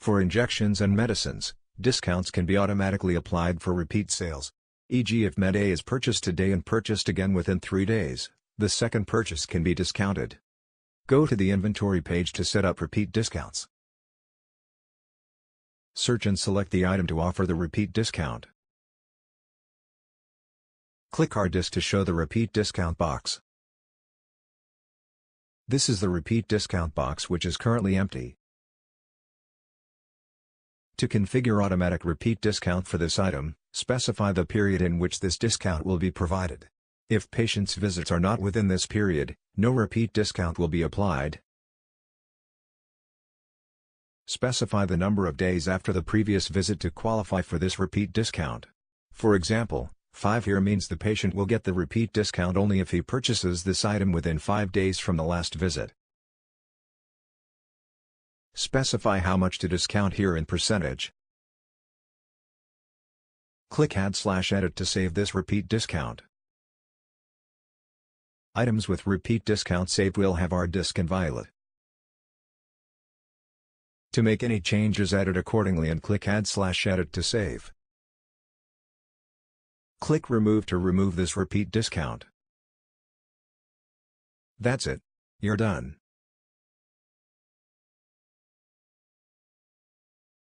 For injections and medicines, discounts can be automatically applied for repeat sales. E.g., if Med A is purchased today and purchased again within 3 days, the second purchase can be discounted. Go to the inventory page to set up repeat discounts. Search and select the item to offer the repeat discount. Click Hard Disk to show the repeat discount box. This is the repeat discount box, which is currently empty. To configure automatic repeat discount for this item, specify the period in which this discount will be provided. If patient's visits are not within this period, no repeat discount will be applied. Specify the number of days after the previous visit to qualify for this repeat discount. For example, 5 here means the patient will get the repeat discount only if he purchases this item within 5 days from the last visit. Specify how much to discount here in percentage. Click Add/Edit to save this repeat discount. Items with repeat discount saved will have hard disk in violet. To make any changes, edit accordingly and click Add/Edit to save. Click Remove to remove this repeat discount. That's it. You're done.